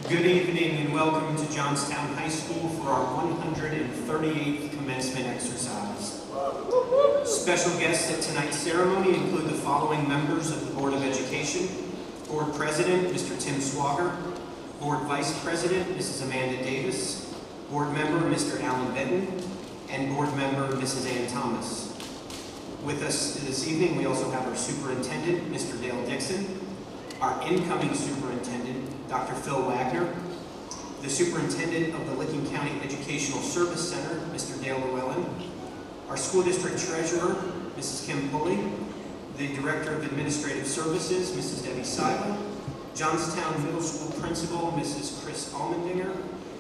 Good evening and welcome to Johnstown High School for our 138th commencement exercise. Special guests at tonight's ceremony include the following members of the Board of Education: Board President, Mr. Tim Swager; Board Vice President, Mrs. Amanda Davis; Board Member, Mr. Alan Benton; and Board Member, Mrs. Ann Thomas. With us this evening, we also have our Superintendent, Mr. Dale Dixon; our incoming Superintendent, Dr. Phil Wagner; the Superintendent of the Licking County Educational Service Center, Mr. Dale Llewellyn; our School District Treasurer, Mrs. Kim Pulley; the Director of Administrative Services, Mrs. Debbie Seibel; Johnstown Middle School Principal, Mrs. Chris Almendinger;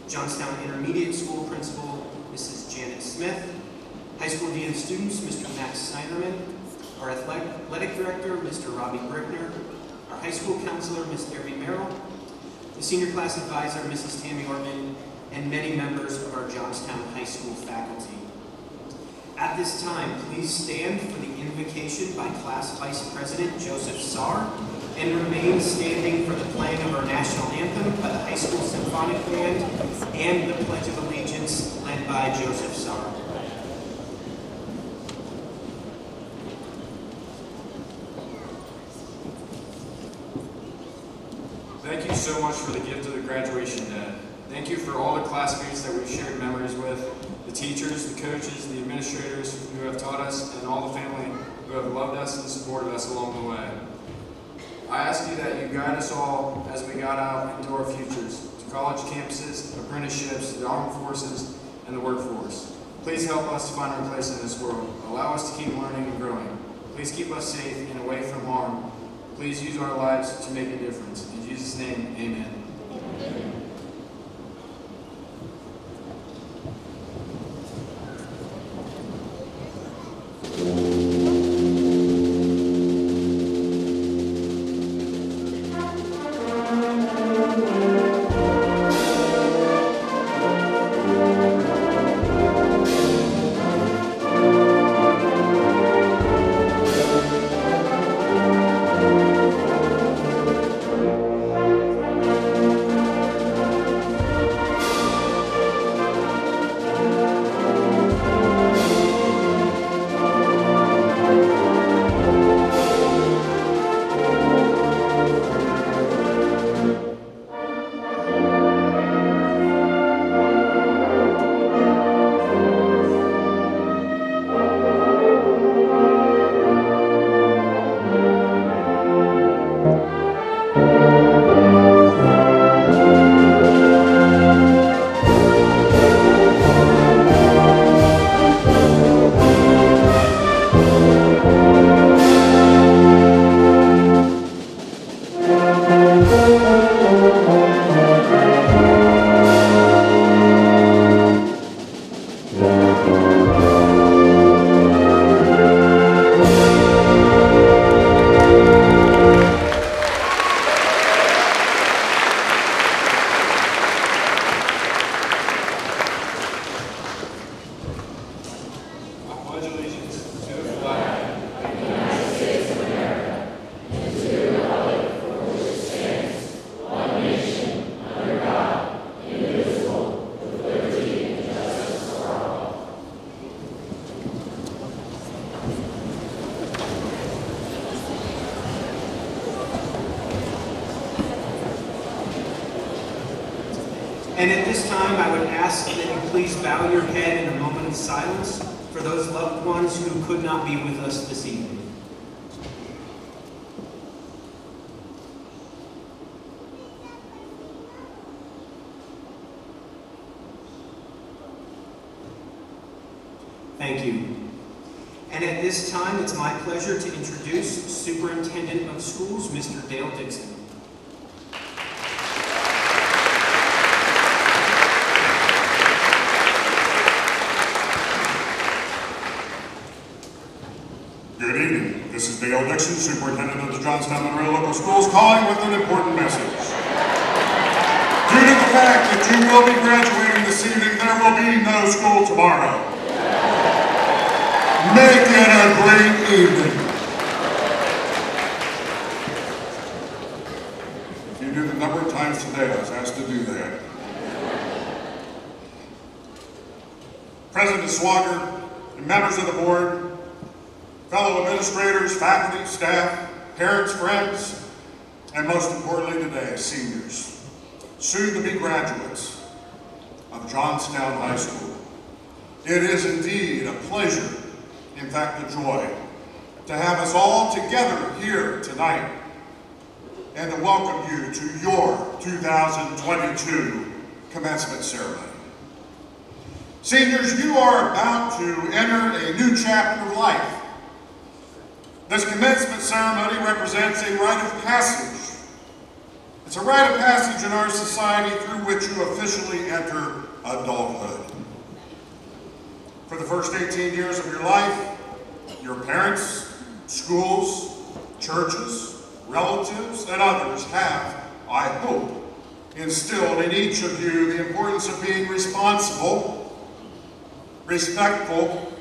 Johnstown Intermediate School Principal, Mrs. Janet Smith; High School Dean of Students, Mr. Max Snyderman; our Athletic Director, Mr. Robbie Brickner; our High School Counselor, Ms. Debbie Merrill; the Senior Class Advisor, Mrs. Tammy Ortman, and many members of our Johnstown High School faculty. At this time, please stand for the invocation by Class Vice President Joseph Saar, and remain standing for the playing of our national anthem by the High School Symphonic Band and the Pledge of Allegiance led by Joseph Saar. Thank you so much for the gift of the graduation day. Thank you for all the classmates that we've shared memories with, the teachers, the coaches, the administrators who have taught us, and all the family who have loved us and supported us along the way. I ask you that you guide us all as we guide out into our futures, to college campuses, apprenticeships, the armed forces, and the workforce. Please help us to find our place in this world. Allow us to keep learning and growing. Please keep us safe and away from harm. Please use our lives to make a difference. In Jesus' name, amen. And at this time, I would ask that you please bow your head in a moment of silence for those loved ones who could not be with us this evening. Thank you. And at this time, it's my pleasure to introduce Superintendent of Schools, Mr. Dale Dixon. Good evening. This is Dale Dixon, Superintendent of the Johnstown-Monroe Local Schools, calling with an important message. Due to the fact that you will be graduating this evening, there will be no school tomorrow. Make it a great evening. If you do the number of times yesterday. I was asked to do that. President Swagger and members of the board, fellow administrators, faculty, staff, parents, friends, and most importantly today, seniors, soon to be graduates of Johnstown High School. It is indeed a pleasure, in fact a joy, to have us all together here tonight and to welcome you to your 2022 commencement ceremony. Seniors, you are about to enter a new chapter of life. This commencement ceremony represents a rite of passage. It's a rite of passage in our society through which you officially enter adulthood. For the first 18 years of your life, your parents, schools, churches, relatives, and others have, I hope, instilled in each of you the importance of being responsible, respectful,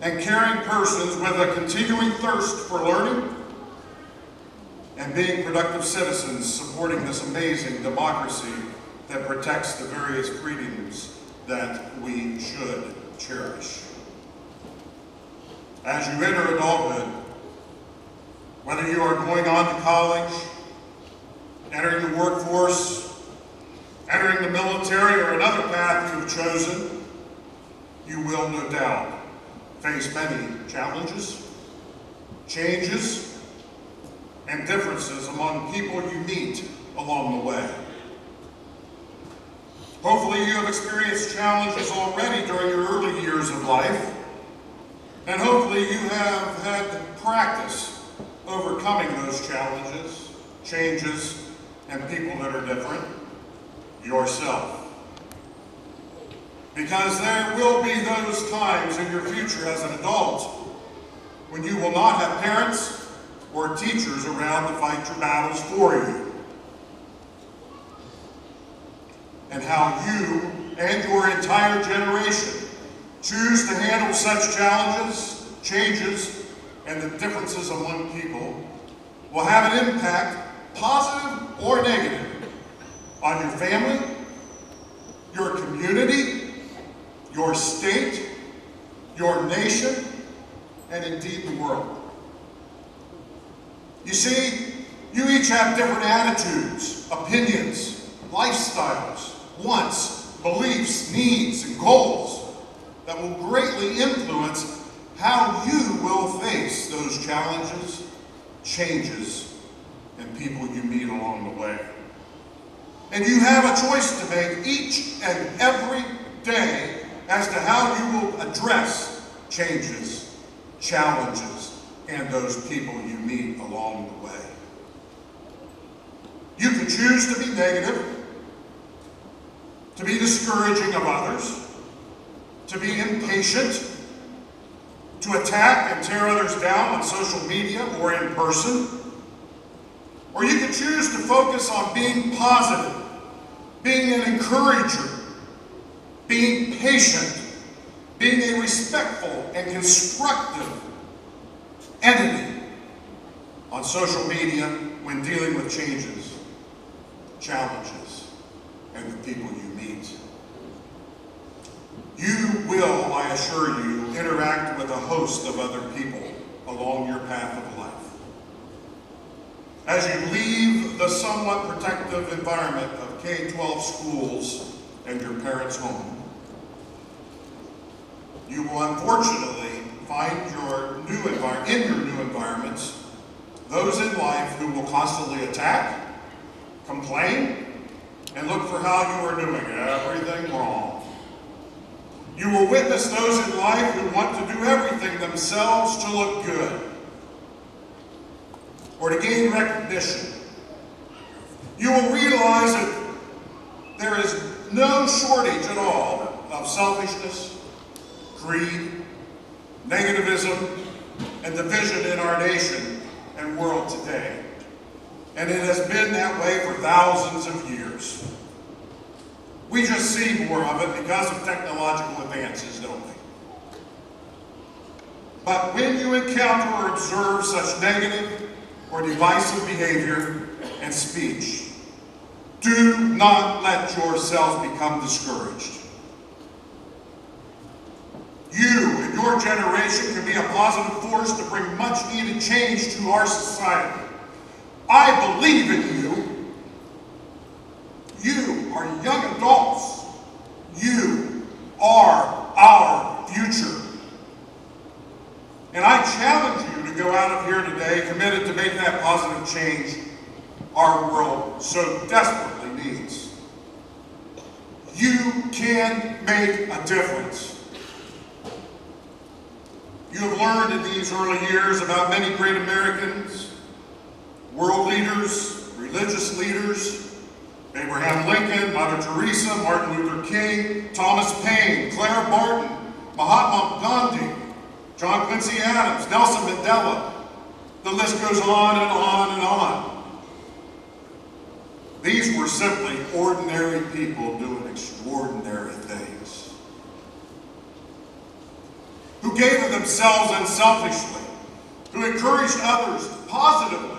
and caring persons with a continuing thirst for learning and being productive citizens supporting this amazing democracy that protects the various freedoms that we should cherish. As you enter adulthood, whether you are going on to college, entering the workforce, entering the military, or another path you have chosen, you will no doubt face many challenges, changes, and differences among people you meet along the way. Hopefully you have experienced challenges already during your early years of life, and hopefully you have had practice overcoming those challenges, changes, and people that are different yourself. Because there will be those times in your future as an adult when you will not have parents or teachers around to fight your battles for you. And how you and your entire generation choose to handle such challenges, changes, and the differences among people will have an impact, positive or negative, on your family, your community, your state, your nation, and indeed the world. You see, you each have different attitudes, opinions, lifestyles, wants, beliefs, needs, and goals that will greatly influence how you will face those challenges, changes, and people you meet along the way. And you have a choice to make each and every day as to how you will address changes, challenges, and those people you meet along the way. You can choose to be negative, to be discouraging of others, to be impatient, to attack and tear others down on social media or in person. Or you can choose to focus on being positive, being an encourager, being patient, being a respectful and constructive entity on social media when dealing with changes, challenges, and the people you meet. You will, I assure you, interact with a host of other people along your path of life. As you leave the somewhat protective environment of K-12 schools and your parents' home, you will unfortunately find in your new environments those in life who will constantly attack, complain, and look for how you are doing everything wrong. You will witness those in life who want to do everything themselves to look good or to gain recognition. You will realize that there is no shortage at all of selfishness, greed, negativism, and division in our nation and world today. And it has been that way for thousands of years. We just see more of it because of technological advances, don't we? But when you encounter or observe such negative or divisive behavior and speech, Do not let yourselves become discouraged. You and your generation can be a positive force to bring much needed change to our society. I believe in you. You are young adults. You are our future. And I challenge you to go out of here today committed to make that positive change our world so desperately needs. You can make a difference. You have learned in these early years about many great Americans, world leaders, religious leaders, Abraham Lincoln, Mother Teresa, Martin Luther King, Thomas Paine, Clara Barton, Mahatma Gandhi, John Quincy Adams, Nelson Mandela. The list goes on and on and on. These were simply ordinary people doing extraordinary things, who gave of themselves unselfishly, who encouraged others positively,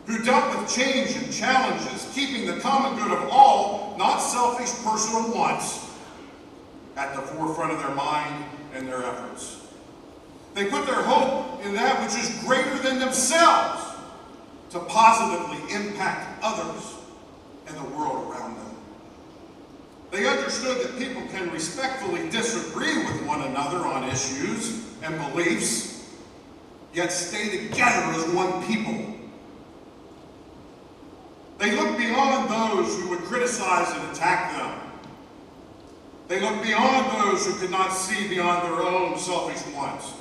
who dealt with change and challenges, keeping the common good of all, not selfish personal wants, at the forefront of their mind and their efforts. They put their hope in that which is greater than themselves to positively impact others and the world around them. They understood that people can respectfully disagree with one another on issues and beliefs, yet stay together as one people. They looked beyond those who would criticize and attack them. They looked beyond those who could not see beyond their own selfish wants.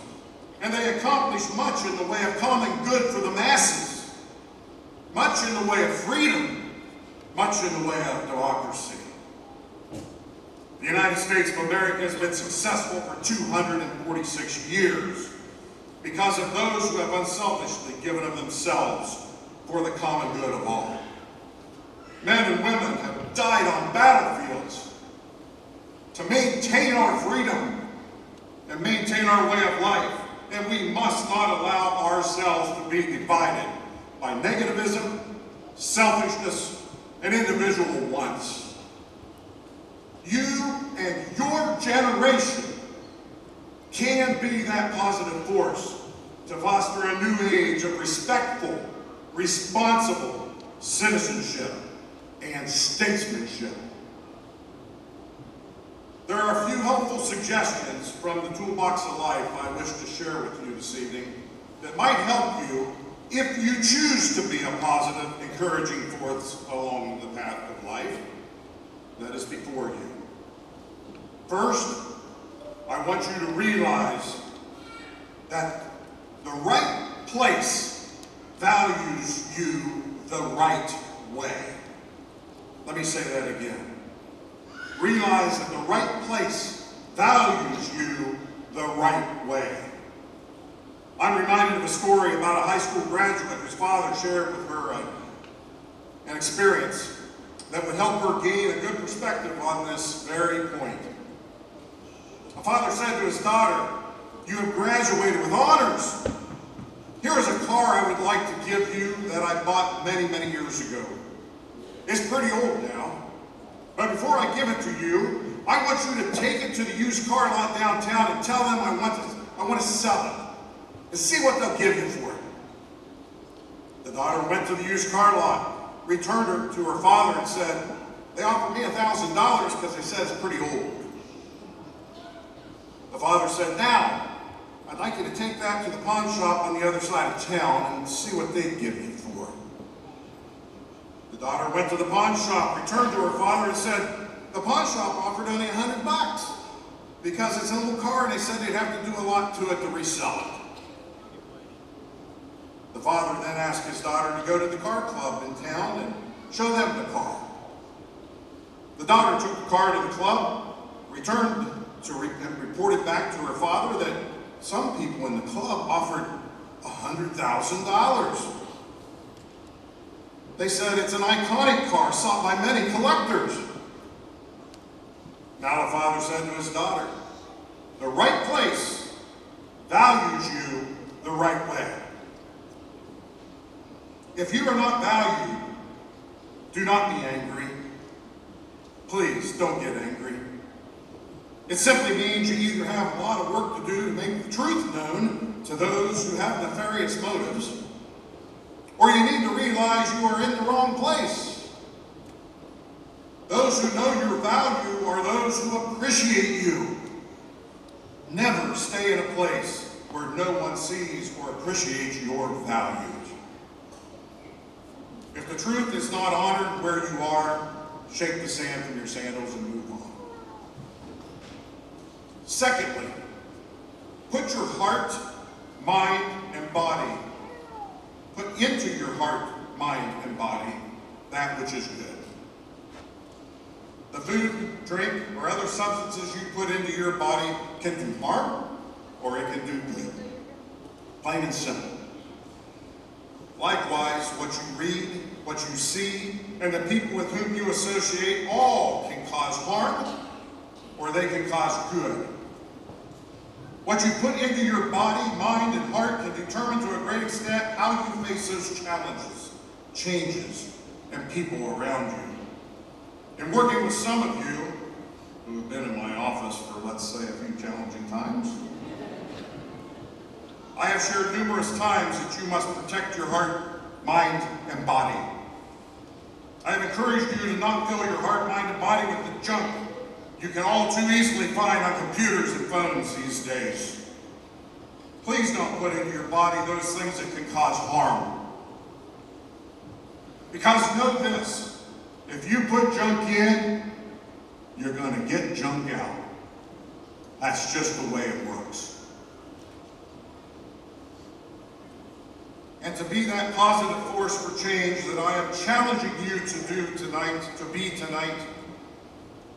And they accomplished much in the way of common good for the masses, much in the way of freedom, much in the way of democracy. The United States of America has been successful for 246 years because of those who have unselfishly given of themselves for the common good of all. Men and women have died on battlefields to maintain our freedom and maintain our way of life, and we must not allow ourselves to be divided by negativism, selfishness, and individual wants. You and your generation can be that positive force to foster a new age of respectful, responsible citizenship and statesmanship. There are a few helpful suggestions from the Toolbox of Life I wish to share with you this evening that might help you if you choose to be a positive, encouraging force along the path of life that is before you. First, I want you to realize that the right place values you the right way. Let me say that again. Realize that the right place values you the right way. I'm reminded of a story about a high school graduate whose father shared with her an experience that would help her gain a good perspective on this very point. A father said to his daughter, "You have graduated with honors. Here is a car I would like to give you that I bought many, many years ago. It's pretty old now. But before I give it to you, I want you to take it to the used car lot downtown and tell them I want to sell it. And see what they'll give you for it." The daughter went to the used car lot, returned her to her father and said, "They offered me $1,000 because they said it's pretty old." The father said, "Now, I'd like you to take that to the pawn shop on the other side of town and see what they'd give you for it." The daughter went to the pawn shop, returned to her father and said, "The pawn shop offered only $100 because it's an old car and they said they'd have to do a lot to it to resell it." The father then asked his daughter to go to the car club in town and show them the car. The daughter took the car to the club, returned and reported back to her father that some people in the club offered $100,000. They said it's an iconic car sought by many collectors. Now the father said to his daughter, "The right place values you the right way." If you are not valued Do not be angry. Please don't get angry. It simply means you either have a lot of work to do to make the truth known to those who have nefarious motives, or you need to realize you are in the wrong place. Those who know your value are those who appreciate you. Never stay in a place where no one sees or appreciates your values. If the truth is not honored where you are, shake the sand from your sandals and move on. Secondly, put your heart, mind, and body, put into your heart, mind, and body that which is good. The food, drink, or other substances you put into your body can do harm or it can do good. Plain and simple. Likewise, what you read, what you see, and the people with whom you associate all can cause harm or they can cause good. What you put into your body, mind, and heart can determine to a great extent how you face those challenges, changes, and people around you. In working with some of you who have been in my office for, let's say, a few challenging times, I have shared numerous times that you must protect your heart, mind, and body. I have encouraged you to not fill your heart, mind, and body with the junk you can all too easily find on computers and phones these days. Please don't put into your body those things that can cause harm. Because know this, if you put junk in, you're going to get junk out. That's just the way it works. And to be that positive force for change that I am challenging you to do tonight,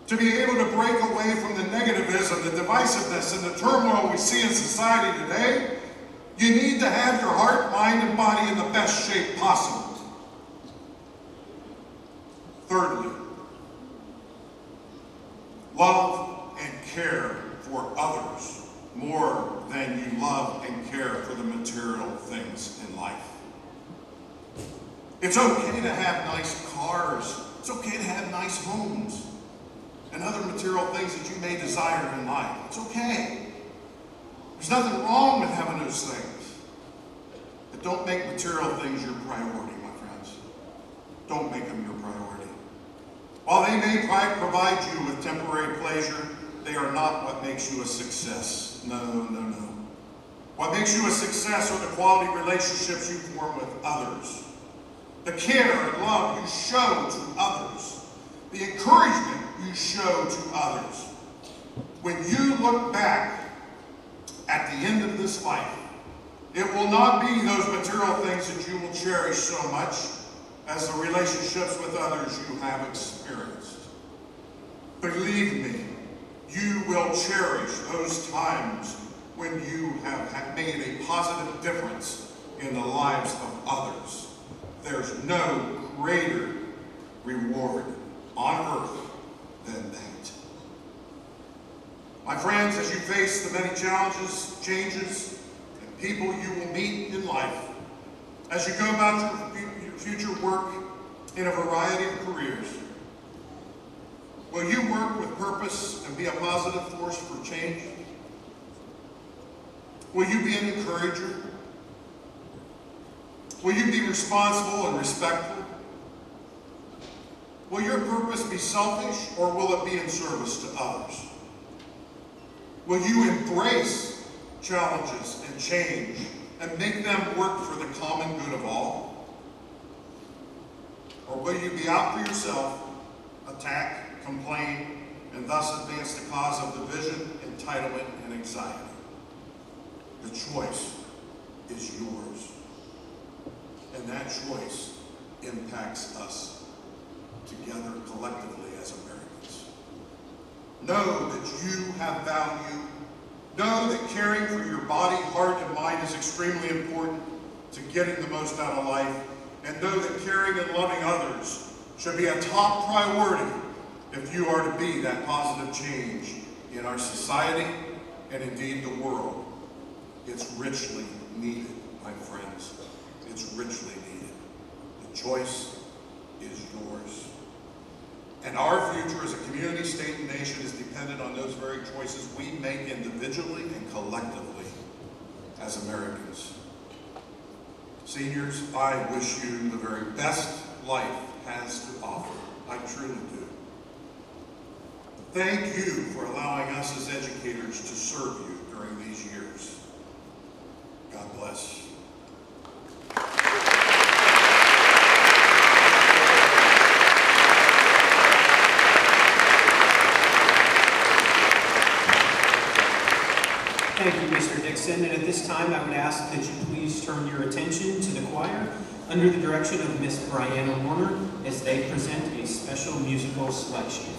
to be able to break away from the negativism, the divisiveness, and the turmoil we see in society today, you need to have your heart, mind, and body in the best shape possible. Thirdly, love and care for others more than you love and care for the material things in life. It's okay to have nice cars. It's okay to have nice homes and other material things that you may desire in life. It's okay. There's nothing wrong with having those things. But don't make material things your priority, my friends. Don't make them your priority. While they may provide you with temporary pleasure, they are not what makes you a success. No, no, no. What makes you a success are the quality relationships you form with others. The care and love you show to others. The encouragement you show to others. When you look back at the end of this life, it will not be those material things that you will cherish so much as the relationships with others you have experienced. Believe me, you will cherish those times when you have made a positive difference in the lives of others. There's no greater reward on earth than that. My friends, as you face the many challenges, changes, and people you will meet in life, as you go about your future work in a variety of careers, will you work with purpose and be a positive force for change? Will you be an encourager? Will you be responsible and respectful? Will your purpose be selfish, or will it be in service to others? Will you embrace challenges and change and make them work for the common good of all? Or will you be out for yourself, attack, complain, and thus advance the cause of division, entitlement, and anxiety? The choice is yours. And that choice impacts us together collectively as Americans. Know that you have value. Know that caring for your body, heart, and mind is extremely important to getting the most out of life. And know that caring and loving others should be a top priority if you are to be that positive change in our society and indeed the world. It's richly needed, my friends. It's richly needed. The choice is yours. And our future as a community, state, and nation is dependent on those very choices we make individually and collectively as Americans. Seniors, I wish you the very best life has to offer. I truly do. Thank you for allowing us as educators to serve you during these years. God bless. Thank you, Mr. Dixon. And at this time, I would ask that you please turn your attention to the choir under the direction of Miss Brianna Warner as they present a special musical selection.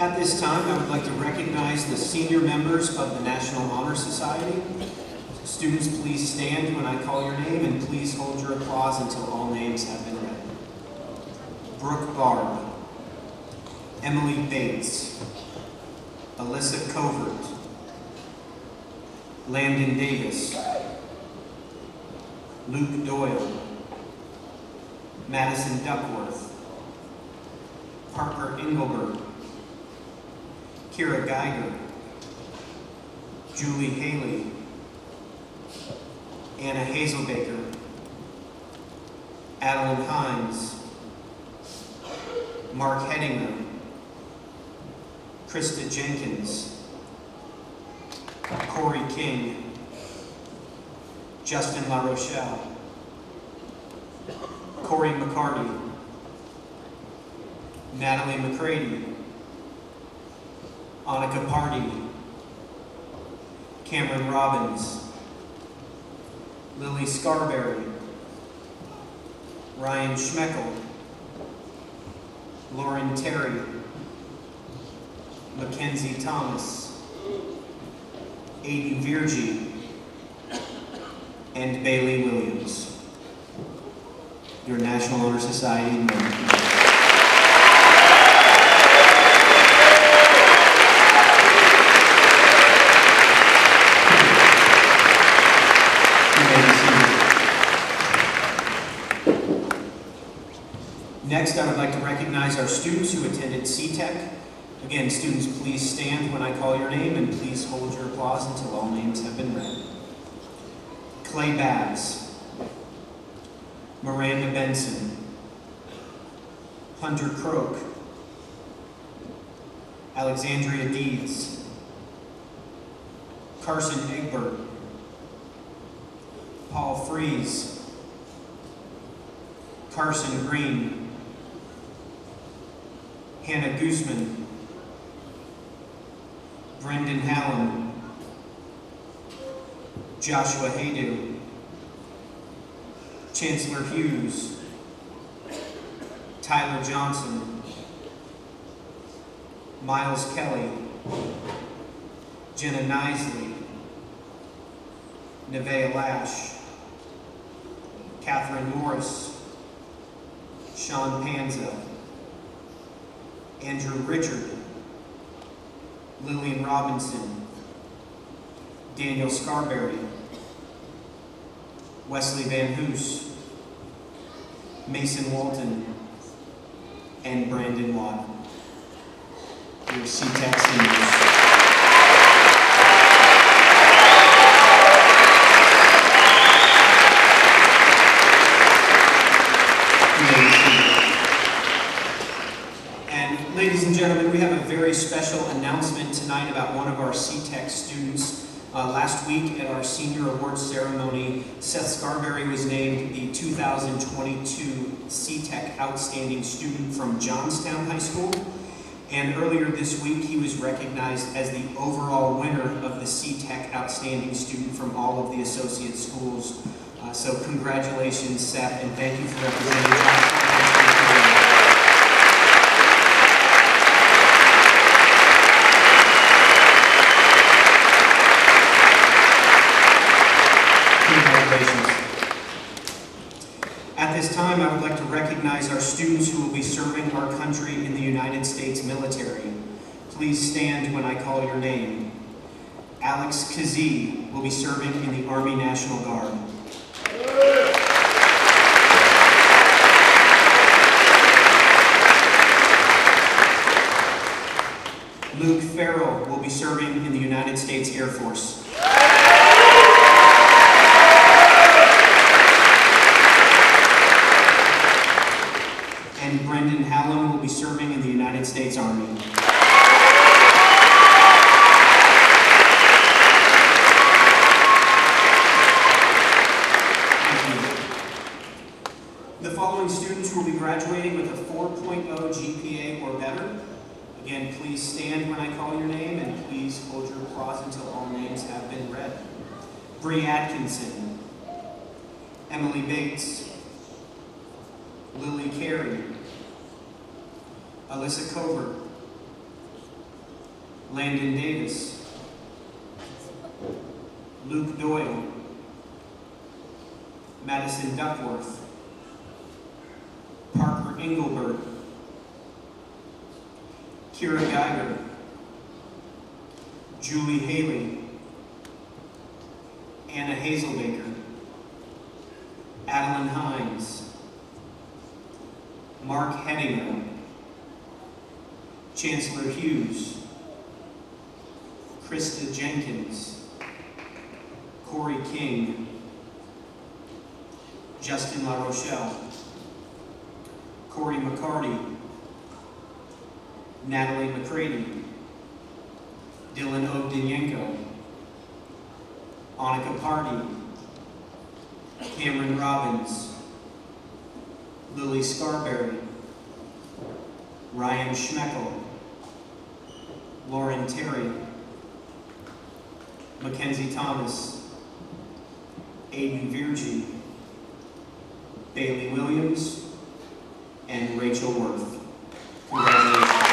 At this time, I would like to recognize the senior members of the National Honor Society. Students, please stand when I call your name, and please hold your applause until all names have been read. Brooke Barb, Emily Bates, Alyssa Covert, Landon Davis, Luke Doyle, Madison Duckworth, Parker Engelberg, Kira Geiger, Julie Haley, Anna Hazelbaker, Adeline Hines, Mark Hedinger, Krista Jenkins, Corey King, Justin La Rochelle, Corey McCarty, Natalie McCready, Annika Party, Cameron Robbins, Lily Scarberry, Ryan Schmeckel, Lauren Terry, Mackenzie Thomas, Aiden Virgie, and Bailey Williams. Your National Honor Society members. Next, I would like to recognize our students who attended CTEC. Again, students, please stand when I call your name, and please hold your applause until all names have been read. Clay Babbs, Miranda Benson, Hunter Croak, Alexandria Deeds, Carson Egbert, Paul Fries, Carson Green, Hannah Guzman, Brendan Hallam, Joshua Haydu, Chancellor Hughes, Tyler Johnson, Miles Kelly, Jenna Nisley, Nevaeh Lash, Catherine Morris, Sean Panza, Andrew Richard, Lillian Robinson, Daniel Scarberry, Wesley Van Hoos, Mason Walton, and Brandon Watt. Your CTEC seniors. Ladies and gentlemen, we have a very special announcement tonight about one of our CTEC students. Last week at our senior awards ceremony, Seth Scarberry was named the 2022 CTEC Outstanding Student from Johnstown High School. And earlier this week, he was recognized as the overall winner of the CTEC Outstanding Student from all of the associate schools. So congratulations, Seth, and thank you for representing Johnstown. At this time, I would like to recognize our students who will be serving our country in the United States military. Please stand when I call your name. Alex Kazee will be serving in the Army National Guard. Luke Farrell will be serving in the United States Air Force. And Brendan Hallam will be serving in the United States Army. The following students will be graduating with a 4.0 GPA or better. Again, please stand when I call your name, and please hold your applause until all names have been read. Bree Atkinson, Emily Bates, Lily Carey, Alyssa Covert, Landon Davis, Luke Doyle, Madison Duckworth, Parker Engelbert, Kira Geiger, Julie Haley, Anna Hazelbaker, Adeline Hines, Mark Hedinger, Chancellor Hughes, Krista Jenkins, Corey King, Justin La Rochelle, Corey McCarty, Natalie McCready, Dylan Ogdenyenko, Annika Party, Cameron Robbins, Lily Scarberry, Ryan Schmeckel, Lauren Terry, Mackenzie Thomas, Aiden Virgie, Bailey Williams, and Rachel Worth. Congratulations.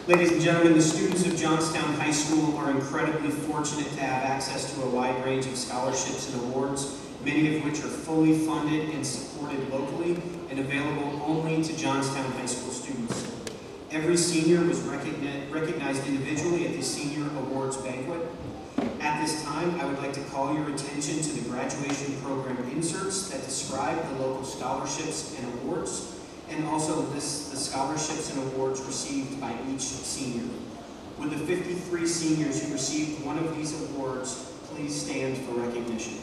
Ladies and gentlemen, the students of Johnstown High School are incredibly fortunate to have access to a wide range of scholarships and awards, many of which are fully funded and supported locally and available only to Johnstown High School students. Every senior was recognized individually at the Senior Awards Banquet. At this time, I would like to call your attention to the graduation program inserts that describe the local scholarships and awards, and also list the scholarships and awards received by each senior. Would the 53 seniors who received one of these awards please stand for recognition?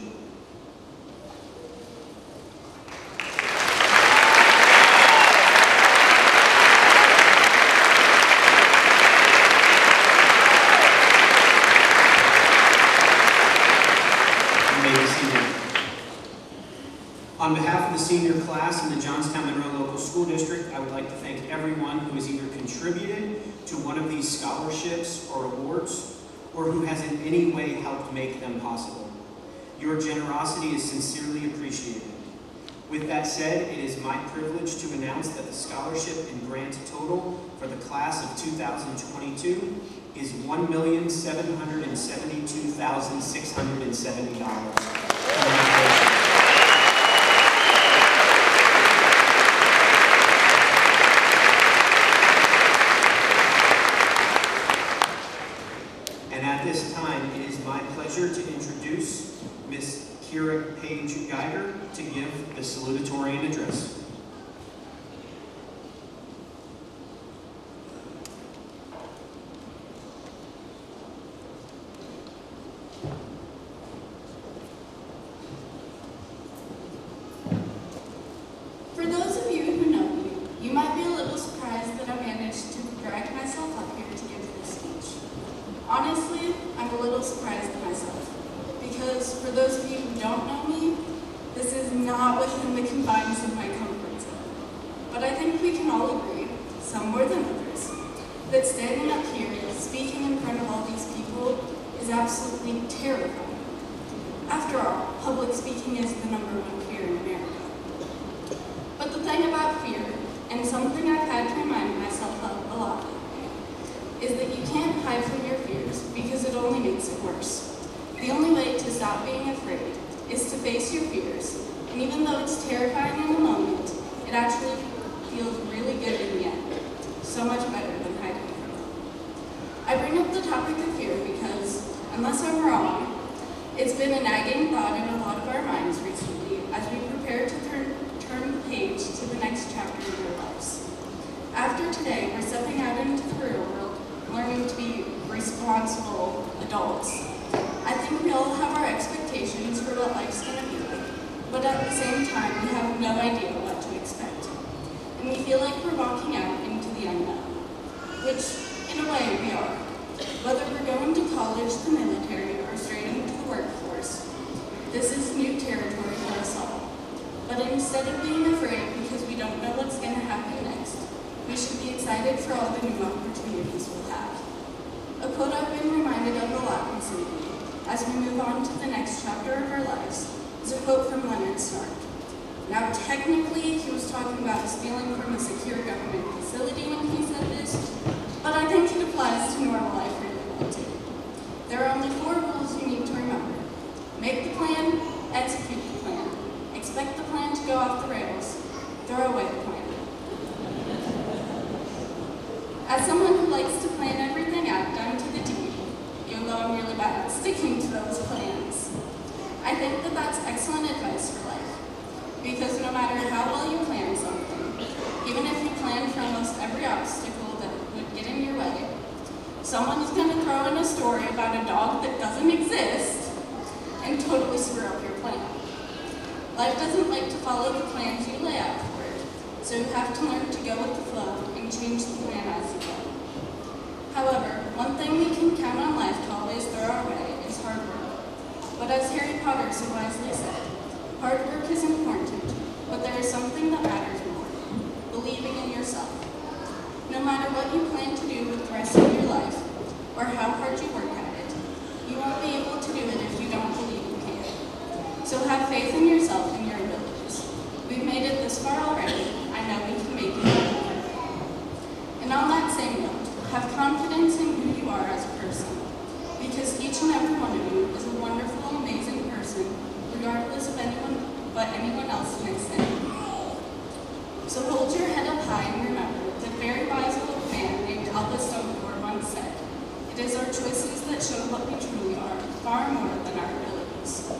On behalf of the senior class in the Johnstown-Monroe Local School District, I would like to thank everyone who has either contributed to one of these scholarships or awards, or who has in any way helped make them possible. Your generosity is sincerely appreciated. With that said, it is my privilege to announce that the scholarship and grant total for the class of 2022 is $1,772,670. To introduce Ms. Kira Page Geiger to give the salutatorian address. For those of you who know me, you might be a little surprised that I managed to drag myself up here to give this speech. Honestly, I'm a little surprised at myself, because for those of you who don't know me, this is not within the confines of my comfort zone. But I think we can all agree, some more than others, that standing up here, speaking in front of all these people, is absolutely terrifying. After all, public speaking is the #1 fear in America. But the thing about fear, and something I've had to remind myself of a lot lately, is that you can't hide from your fears because it only makes it worse. The only way to stop being afraid is to face your fears, and even though it's terrifying in the moment, it actually feels really good in the end. So much better than hiding from them. I bring up the topic of fear because, unless I'm wrong, it's been a nagging thought in a lot of our minds recently as we prepare to turn the page to the next chapter of our lives. After today, we're stepping out into the real world, learning to be responsible adults. I think we all have our expectations for what life's going to be like, but at the same time, we have no idea what to expect. And we feel like we're walking out into the unknown, which, in a way, we are. Whether we're going to college, the military, or straight into the workforce, this is new territory for us all. But instead of being afraid because we don't know what's going to happen next, we should be excited for all the new opportunities we'll have. A quote I've been reminded of a lot recently as we move on to the next chapter of our lives is a quote from Leonard Stark. Now, technically, he was talking about stealing from a secure government facility when he said this, but I think it applies to normal life really well too. There are only 4 rules you need to remember. Make the plan, execute the plan, expect the plan to go off the rails, throw away the plan. As someone who likes to plan everything out down to the T, even though I'm really bad at sticking to those plans, I think that that's excellent advice for life. Because no matter how well you plan something, even if you plan for almost every obstacle that would get in your way, someone is going to throw in a story about a dog that doesn't exist and totally screw up your plan. Life doesn't like to follow the plans you lay out for it, so you have to learn to go with the flow and change the plan as you go. However, one thing we can count on life to always throw our way is hard work. But as Harry Potter so wisely said, hard work is important, but there is something that matters more: believing in yourself. No matter what you plan to do with the rest of your life, or how hard you work at it, you won't be able to do it if you don't believe you can. So have faith in yourself and your abilities. We've made it this far already. I know we can make it happen. And on that same note, have confidence in who you are as a person, because each and every one of you is a wonderful, amazing person, regardless of what anyone else may say. So hold your head up high and remember that very wise old man named Albus Dumbledore once said, "It is our choices that show what we truly are, far more than our abilities."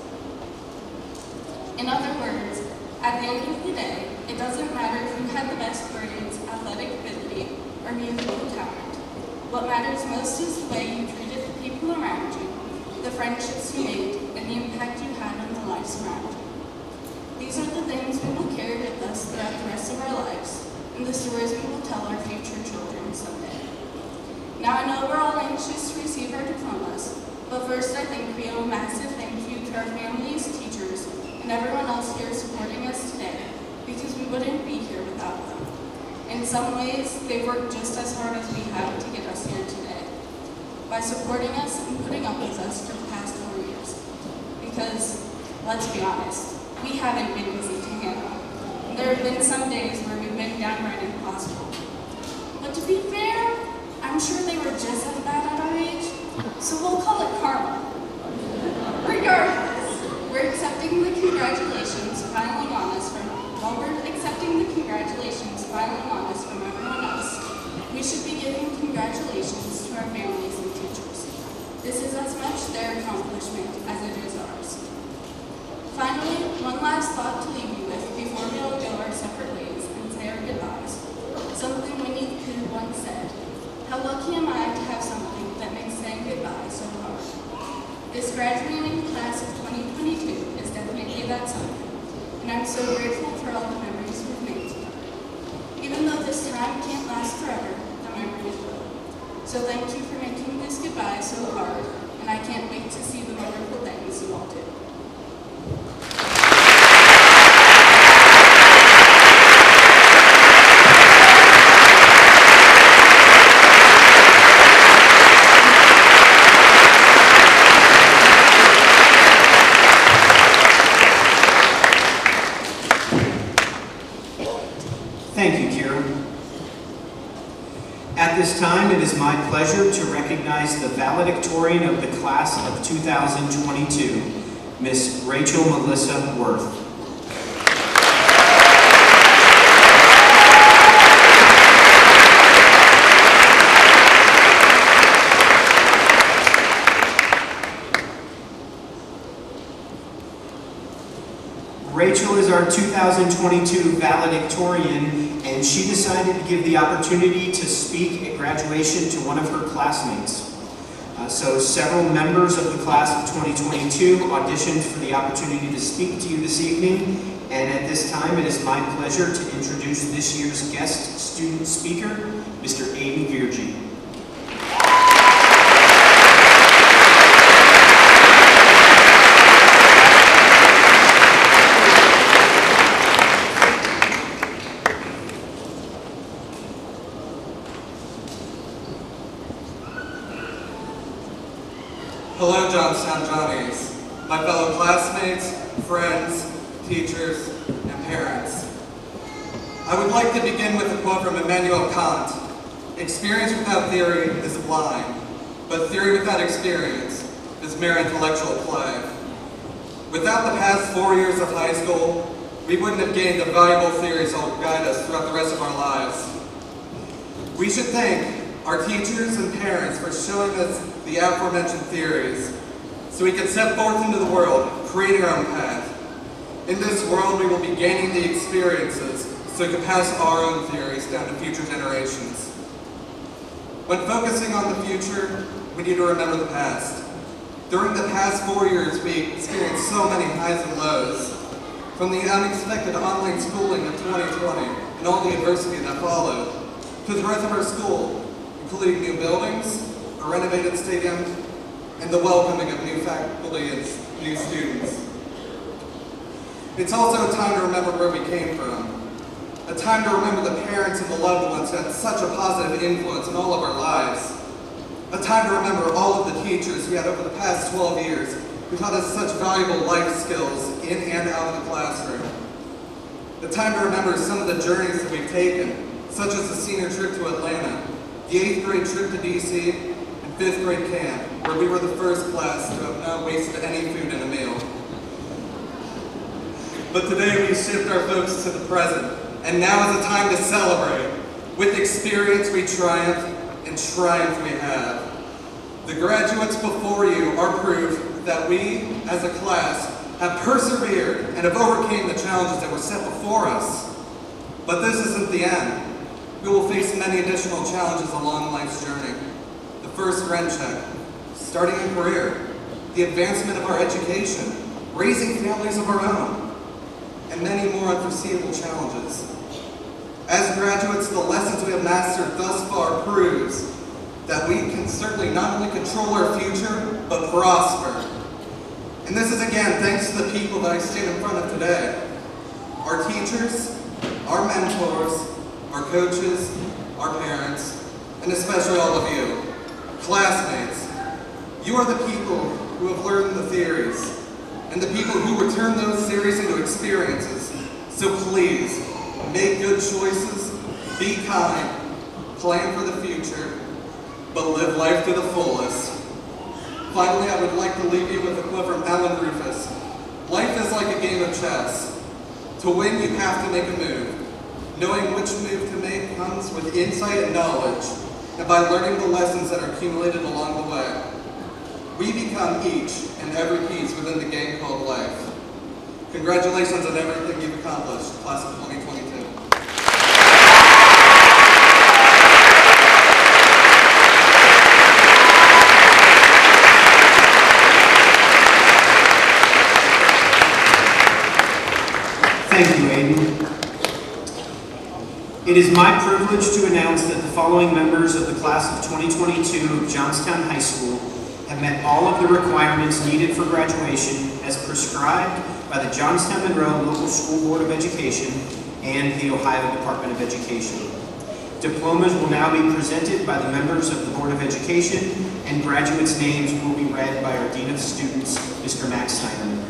In other words, at the end of the day, it doesn't matter who had the best grades, athletic ability, or musical talent. What matters most is the way you treated the people around you, the friendships you made, and the impact you had on the lives around you. These are the things we will carry with us throughout the rest of our lives, and the stories we will tell our future children someday. Now, I know we're all anxious to receive our diplomas, but first I think we owe a massive thank you to our families, teachers, and everyone else here supporting us today, because we wouldn't be here without them. In some ways, they worked just as hard as we have to get us here today, by supporting us and putting up with us for the past 4 years. Because, let's be honest, we haven't been easy to handle. There have been some days where we've been downright impossible. But to be fair, I'm sure they were just as bad at our age, so we'll call it karma. Regardless, we're accepting the congratulations piling on us from everyone else. We should be giving congratulations to our families and teachers. This is as much their accomplishment as it is ours. Finally, one last thought to leave you with before we all go our separate ways and say our goodbyes. Something Winnie the Pooh once said: "How lucky am I to have something that makes saying goodbye so hard." This graduating class of 2022 is definitely that something, and I'm so grateful for all the memories we've made together. Even though this time can't last forever, the memories will. So thank you for making this goodbye so hard, and I can't wait to see the wonderful things you all do. Thank you, Kira. At this time, it is my pleasure to recognize the valedictorian of the class of 2022, Miss Rachel Melissa Worth. Rachel is our 2022 valedictorian, and she decided to give the opportunity to speak at graduation to one of her classmates. So several members of the class of 2022 auditioned for the opportunity to speak to you this evening, and at this time it is my pleasure to introduce this year's guest student speaker, Mr. Aiden Virgie. Hello, Johnstown, friends, teachers, and parents. I would like to begin with a quote from Immanuel Kant. Experience without theory is blind, but theory without experience is mere intellectual play. Without the past 4 years of high school, we wouldn't have gained the valuable theories that will guide us throughout the rest of our lives. We should thank our teachers and parents for showing us the aforementioned theories so we can set forth into the world, creating our own path. In this world, we will be gaining the experiences so we can pass our own theories down to future generations. When focusing on the future, we need to remember the past. During the past 4 years, we experienced so many highs and lows. From the unexpected online schooling of 2020 and all the adversity that followed, to the growth of our school, including new buildings, a renovated stadium, and the welcoming of new faculty and new students. It's also a time to remember where we came from. A time to remember the parents and the loved ones who had such a positive influence in all of our lives. A time to remember all of the teachers we had over the past 12 years who taught us such valuable life skills in and out of the classroom. A time to remember some of the journeys that we've taken, such as the senior trip to Atlanta, the 8th grade trip to DC, and 5th grade camp, where we were the first class to have not wasted any food in a meal. But today we shift our focus to the present, and now is the time to celebrate. With experience we triumph, and triumph we have. The graduates before you are proof that we, as a class, have persevered and have overcame the challenges that were set before us. But this isn't the end. We will face many additional challenges along life's journey. The first rent check, starting a career, the advancement of our education, raising families of our own, and many more unforeseeable challenges. As graduates, the lessons we have mastered thus far proves that we can certainly not only control our future, but prosper. And this is again thanks to the people that I stand in front of today. Our teachers, our mentors, our coaches, our parents, and especially all of you, classmates. You are the people who have learned the theories, and the people who will turn those theories into experiences. So please, make good choices, be kind, plan for the future, but live life to the fullest. Finally, I would like to leave you with a quote from Alan Rufus. Life is like a game of chess. To win, you have to make a move. Knowing which move to make comes with insight and knowledge, and by learning the lessons that are accumulated along the way. We become each and every piece within the game called life. Congratulations on everything you've accomplished, class of 2022. Thank you, Aiden. It is my privilege to announce that the following members of the class of 2022 of Johnstown High School have met all of the requirements needed for graduation as prescribed by the Johnstown-Monroe Local School Board of Education and the Ohio Department of Education. Diplomas will now be presented by the members of the Board of Education, and graduates' names will be read by our Dean of Students, Mr. Max Steiner.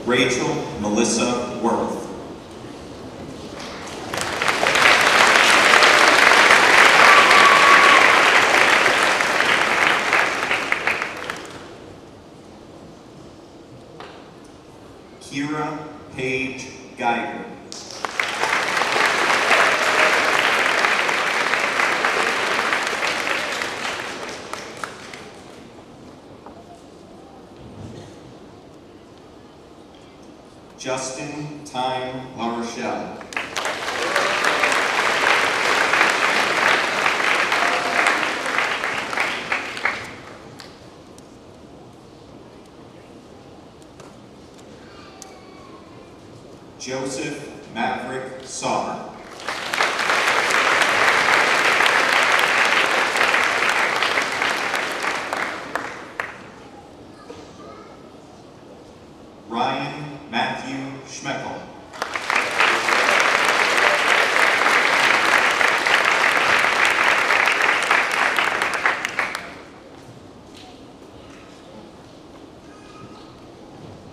Rachel Melissa Worth. Kira Paige Geiger. Justin Time La Rochelle. Joseph Maverick Saar. Ryan Matthew Schmeckel.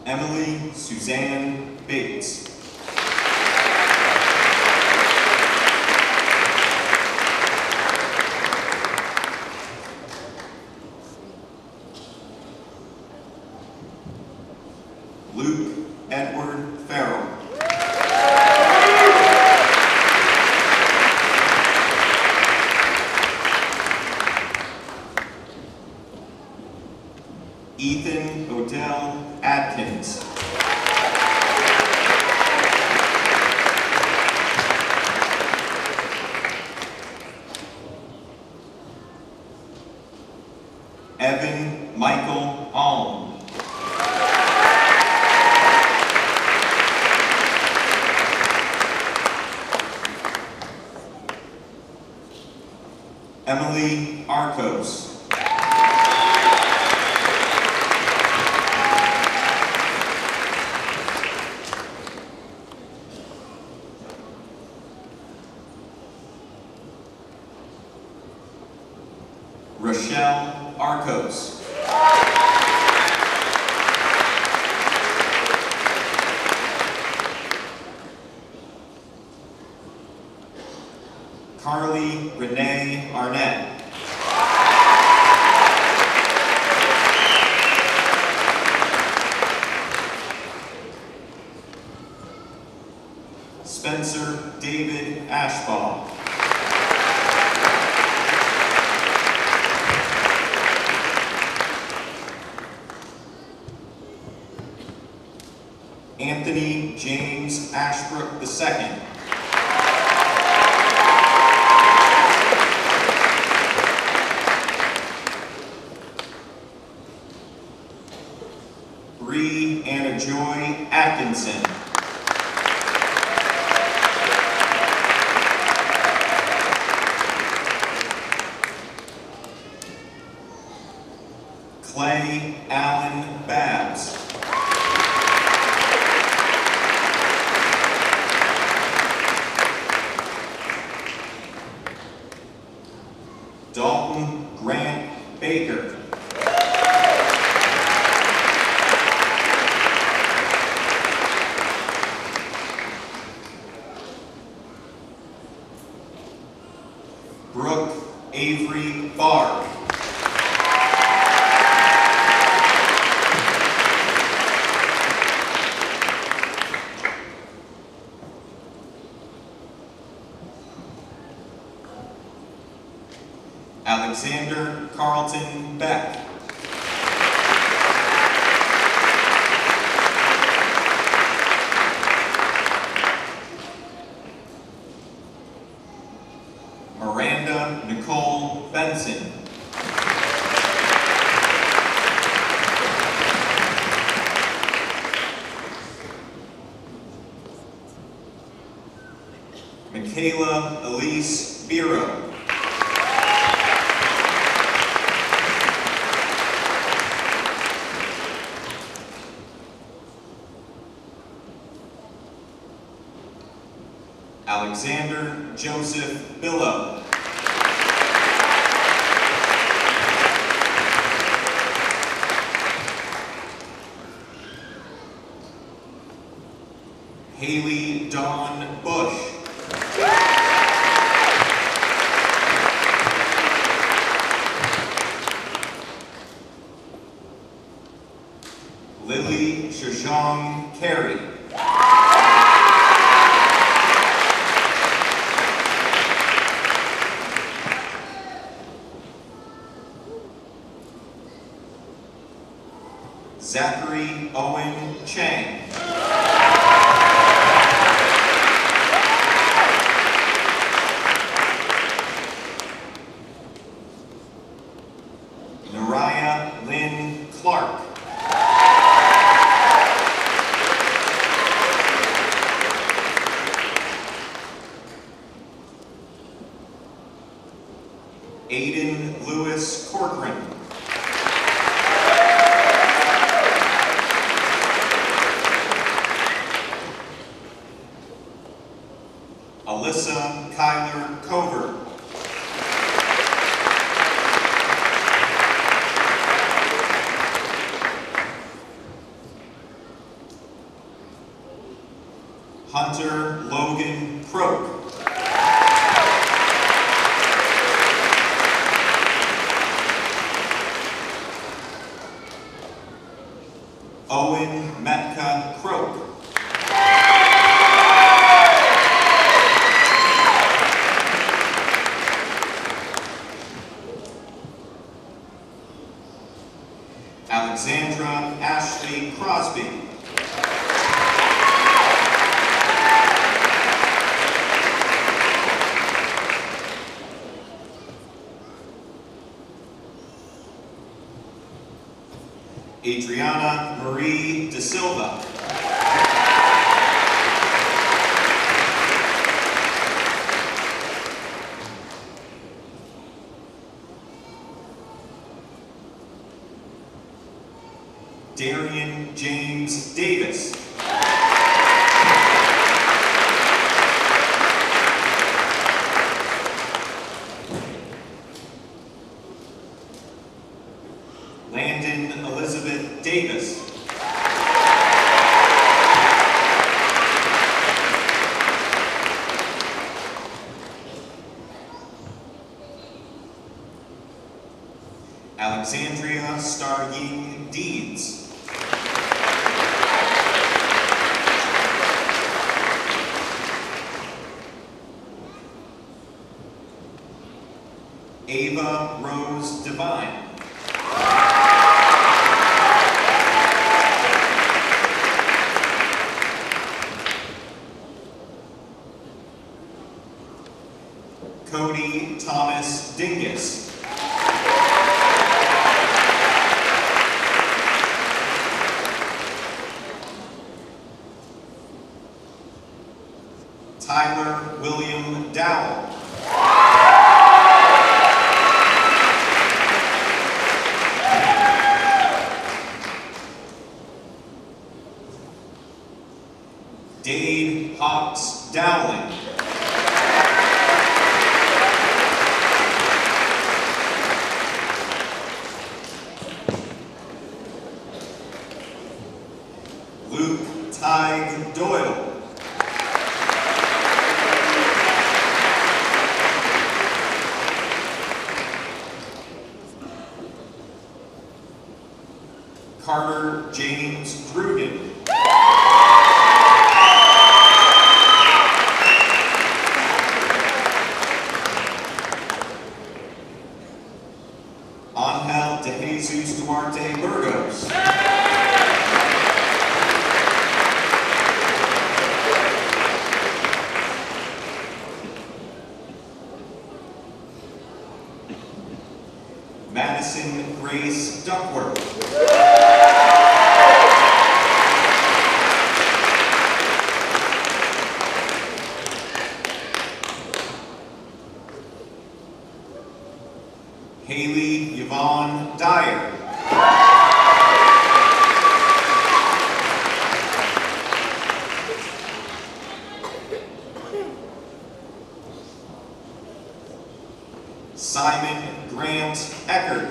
Emily Suzanne Bates. Luke Edward Farrell. Ethan Odell Atkins. Evan Michael Alm. Emily Arcos. Rochelle Arcos. Carly Renee Arnett. Spencer David Ashbaugh. Anthony James Ashbrook II. Bree Anna Joy Atkinson. Clay Allen Babs. Dalton Grant Baker. Brooke Avery Barr. Alexander Carlton Beck. Miranda Nicole Benson. Michaela Elise Biro. Alexander Joseph Billow. Haley Dawn Bush. Lily Shoshong Carey. Zachary Owen Chang. Naraya Lynn Clark. Aiden Lewis Corcoran. Alyssa Kyler Cover. Hunter Logan Croak. Owen Metka Croak. Alexandra Ashley Crosby. Adriana Marie De Silva. Darian James Davis. Landon Elizabeth Davis. Alexandria Star-Ying Deeds. Ava Rose Devine. Cody Thomas Dingus. Tyler William Dowell. Dade Hawks Dowling. Luke Tige Doyle. Carter James Gruden. Angel de Jesus Duarte Burgos. Madison Grace Duckworth. Haley Yvonne Dyer. Simon Grant Eckert.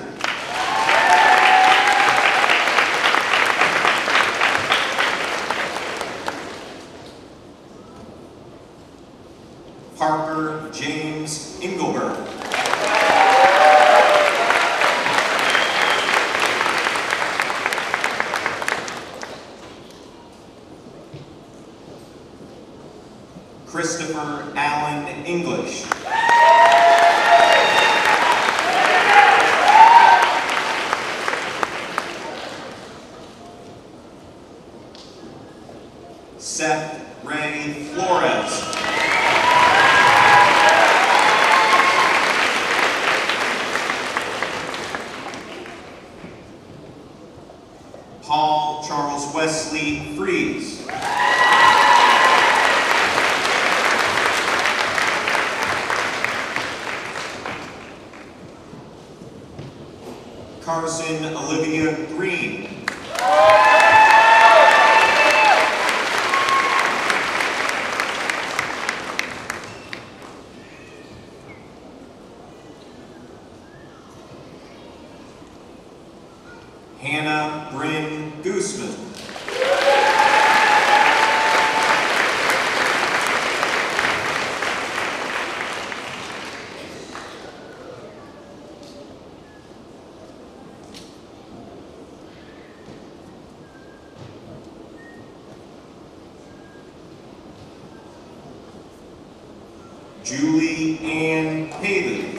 Parker James Engelberg. Christopher Allen English. Seth Ray Flores. Carson Olivia Green. Hannah Bryn Gooseman. Julie Ann Haley.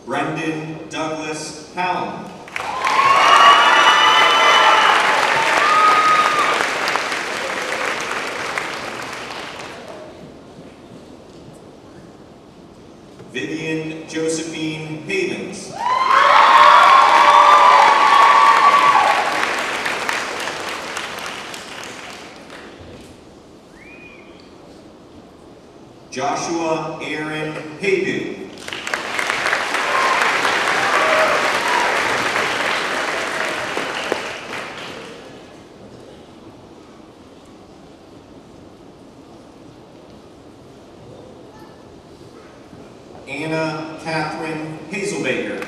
Brendan Douglas Hallam. Vivian Josephine Havens. Joshua Aaron Haydu. Anna Catherine Hazelbaker.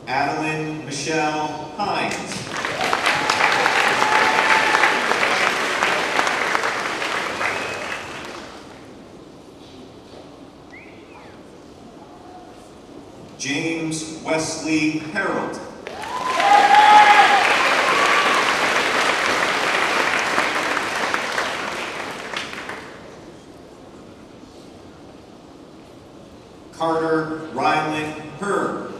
Adeline Michelle Hines. James Wesley Harold. Carter Ryland Hearn.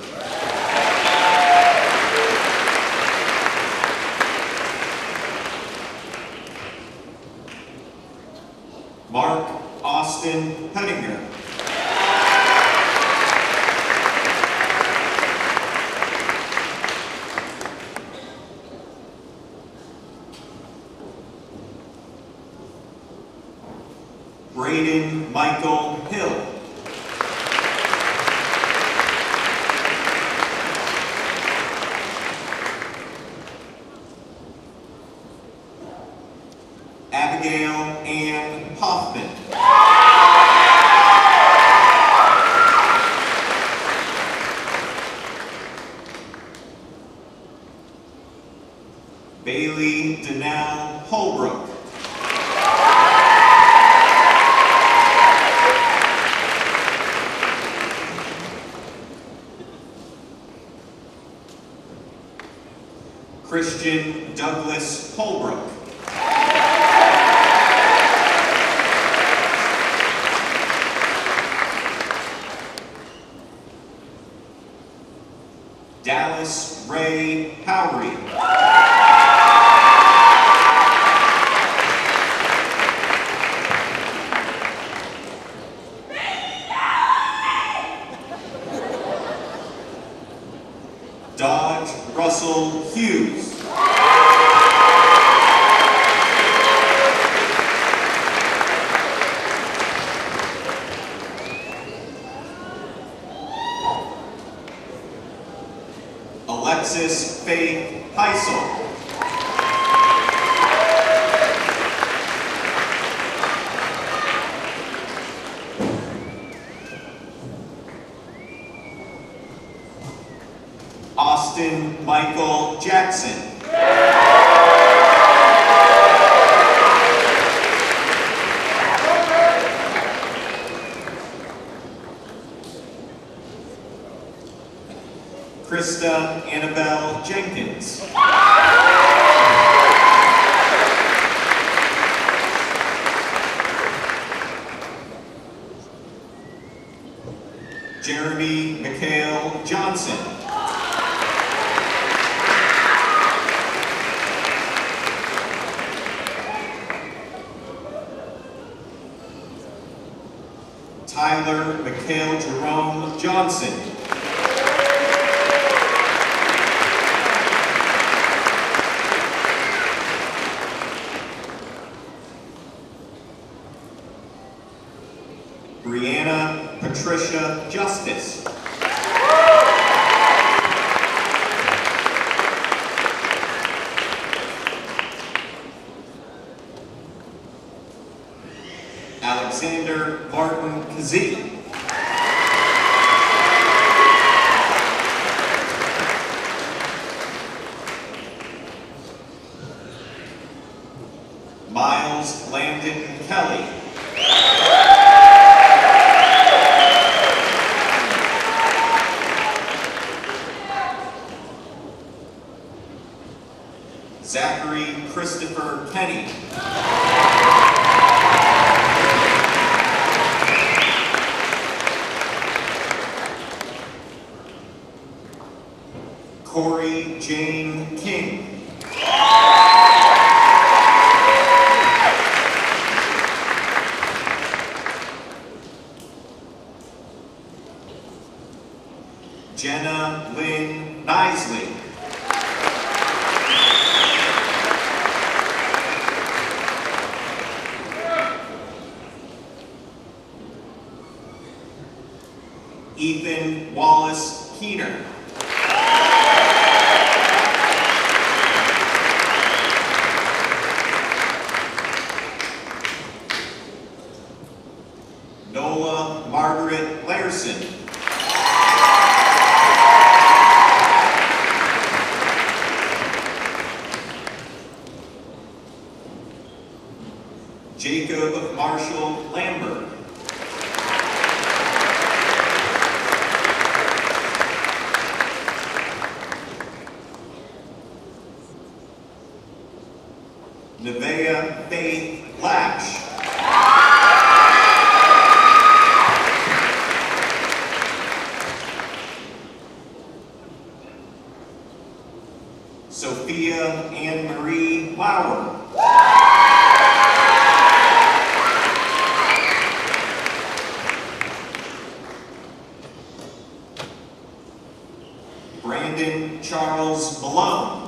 Mark Austin Huttinger. Braden Michael Hill. Abigail Ann Hoffman. Bailey Donnell Holbrook. Christian Douglas Holbrook. Dallas Ray Howry. Dodge Russell Hughes. Alexis Faith Heisel. Austin Michael Jackson. Krista Annabelle Jenkins. Jeremy Mikhail Johnson. Tyler Mikhail Jerome Johnson. Brianna Patricia Justice. Alexander Martin Kazee. Miles Landon Kelly. Zachary Christopher Kenny. Corey Jane King. Jenna Lynn Nisley. Ethan Wallace Keener. Nola Margaret Larson. Jacob Marshall Lambert. Nevaeh Faith Lash. Sophia Ann Marie Lauer. Brandon Charles Malone.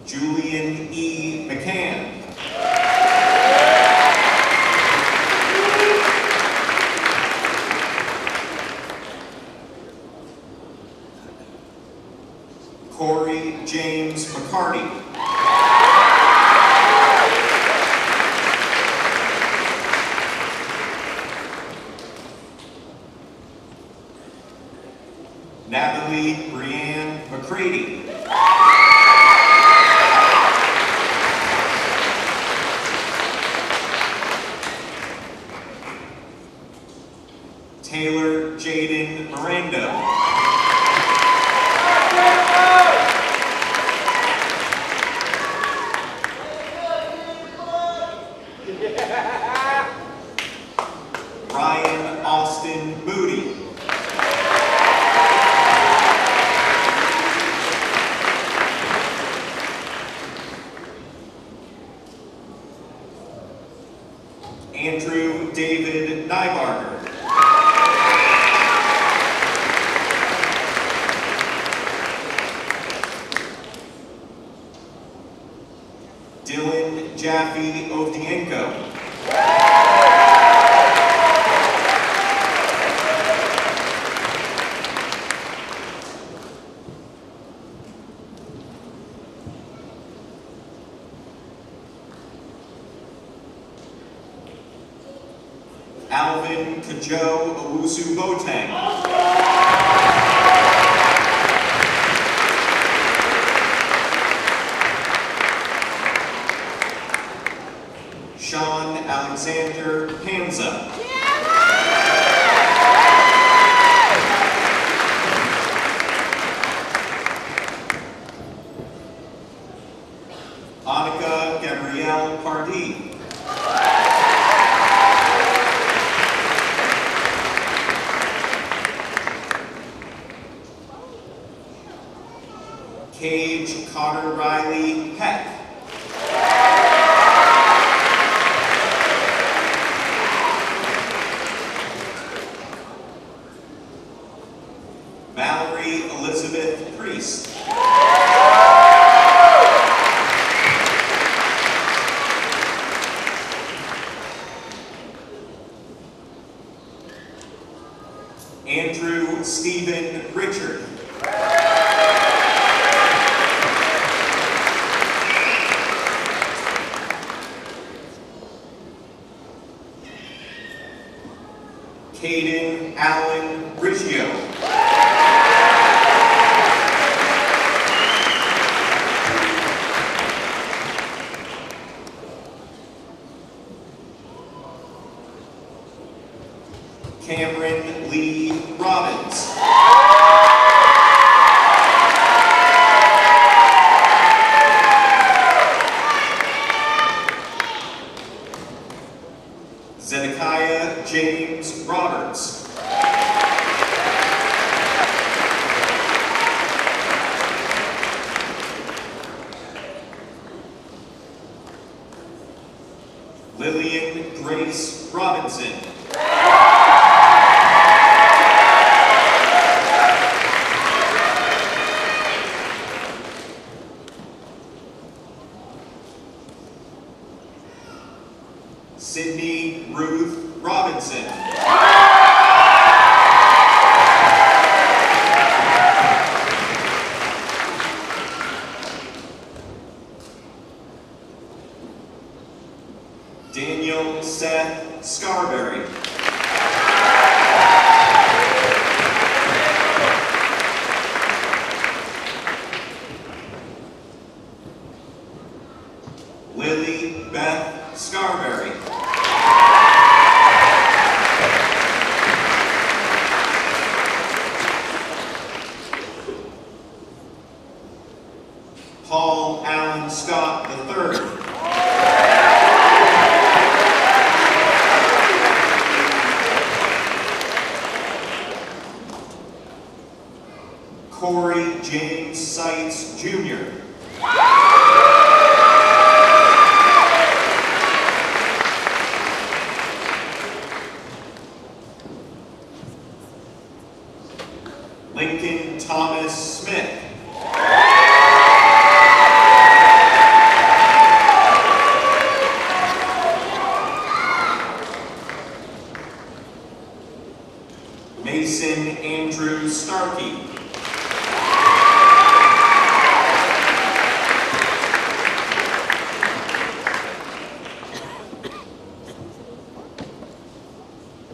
Julian E. McCann. Corey James McCarty. Natalie Brianne McCready. Taylor Jaden Miranda. Ryan Austin Moody. Andrew David Nybarger. Dylan Jaffe Ovdienko. Alvin Kajo Owusu Boateng. Sean Alexander Panza. Annika Gabrielle Pardee. Cage Cotter Riley Heck. Mallory Elizabeth Priest. Andrew Stephen Richard. Caden Allen Riggio. Cameron Lee Robbins. Zedekiah James Roberts. Lillian Grace Robinson. Sydney Ruth Robinson. Daniel Seth Scarberry. Lily Beth Scarberry. Paul Allen Scott III. Corey James Seitz Jr. Lincoln Thomas Smith. Mason Andrew Starkey.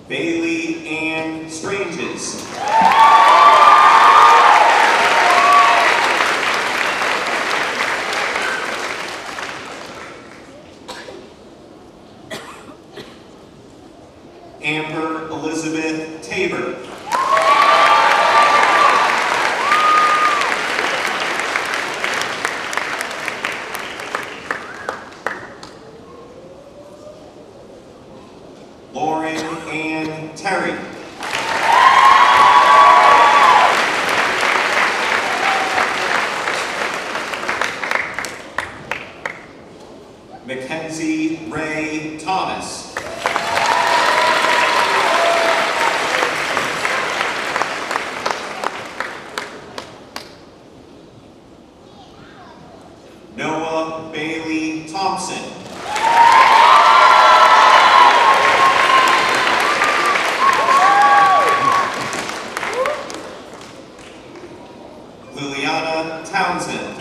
Bailey Ann Stranges. Amber Elizabeth Tabor. Lauren Ann Terry. Mackenzie Ray Thomas. Noah Bailey Thompson. Liliana Townsend.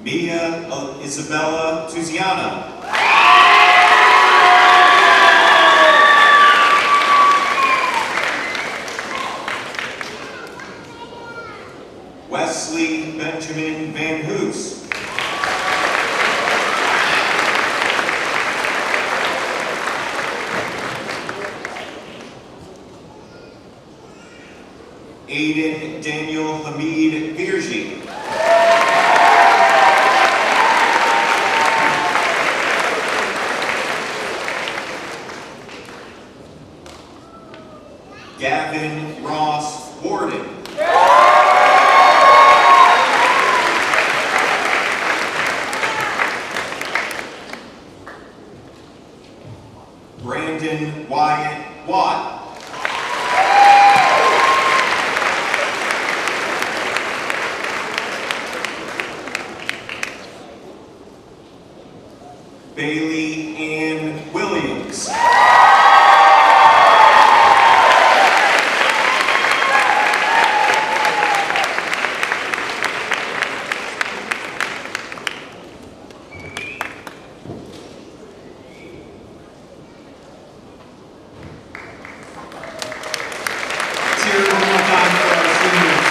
Mia Isabella Tuziano. Wesley Benjamin Van Hoos. Aiden Daniel Hamid Virgi. Bailey Ann Williams. Let's hear it one more time for our seniors.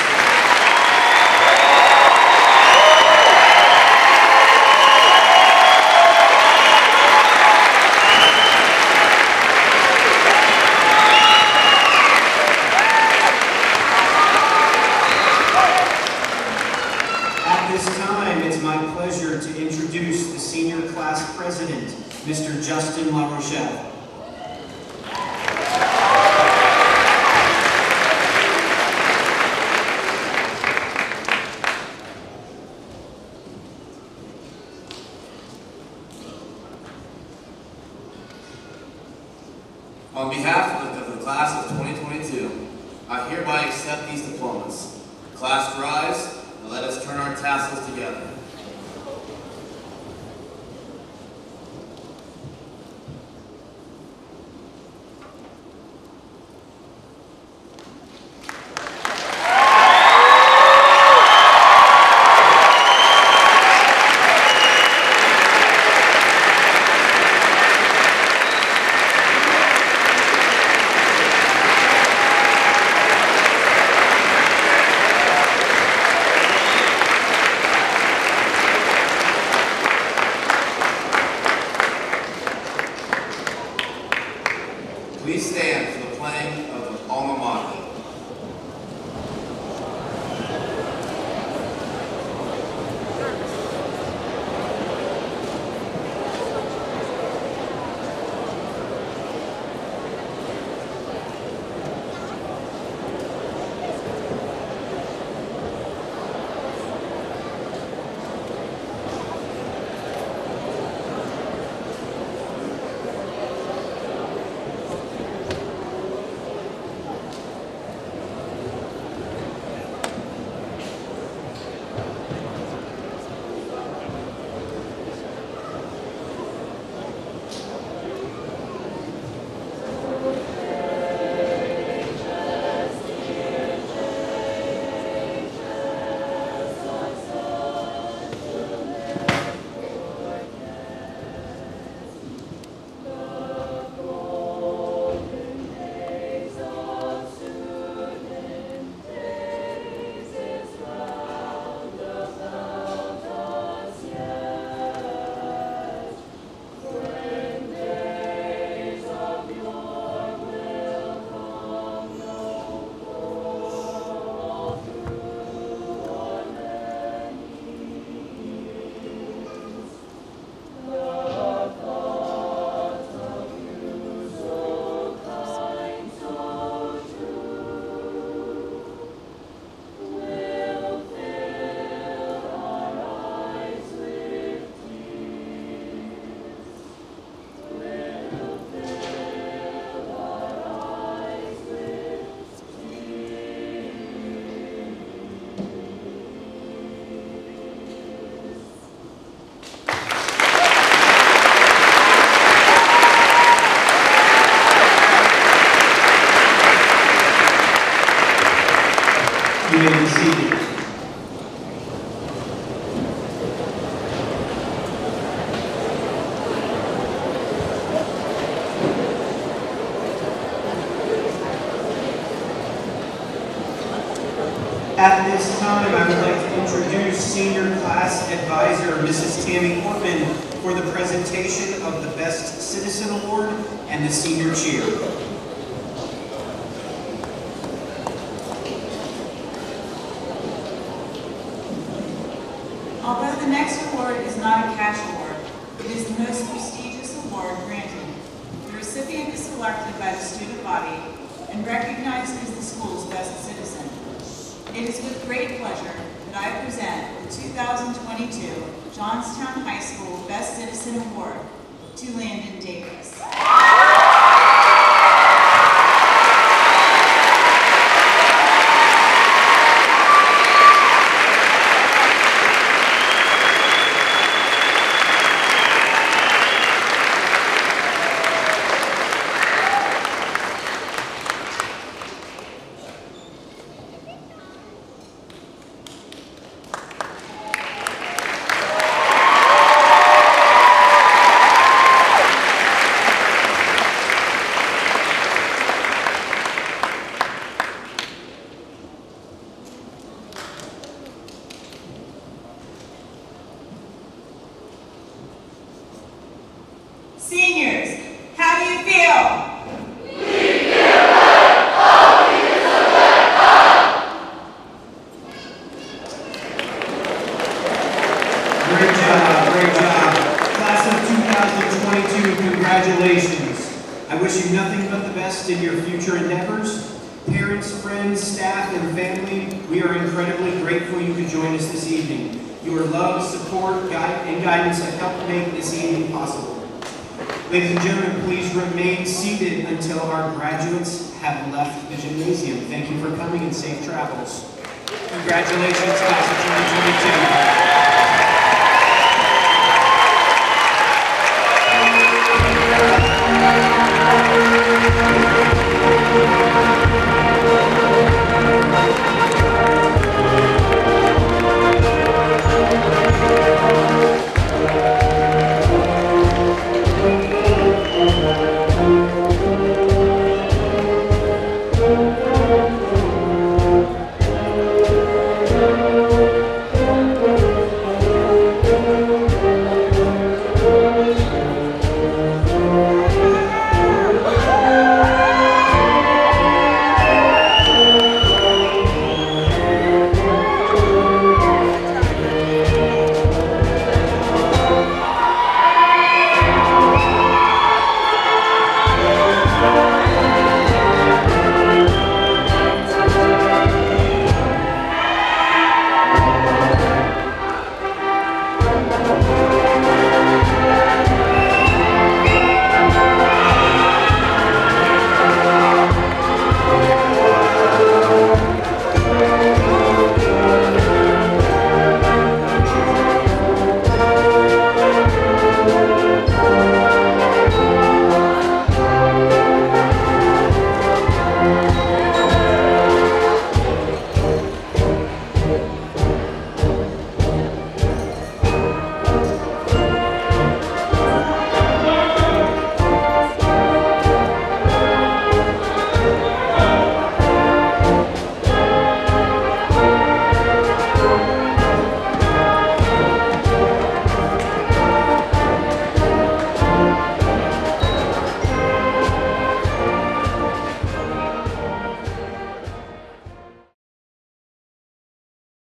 At this time, it's my pleasure to introduce the senior class president, Mr. Justin LaRochelle. On behalf of the class of 2022, I hereby accept these diplomas. Class rise, and let us turn our tassels together. Please stand for the playing of the alma mater. You may be seated. At this time, I would like to introduce Senior Class Advisor, Mrs. Tammy Portman, for the presentation of the Best Citizen Award and the Senior Cheer. Although the next award is not a cash award, it is the most prestigious award granted. The recipient is selected by the student body and recognized as the school's best citizen. It is with great pleasure that I present the 2022 Johnstown High School Best Citizen Award to Landon Davis. 2022, congratulations. I wish you nothing but the best in your future endeavors. Parents, friends, staff, and family, we are incredibly grateful you could join us this evening. Your love, support, and guidance have helped make this evening possible. Ladies and gentlemen, please remain seated until our graduates have left the gymnasium. Thank you for coming and safe travels. Congratulations, class of 2022.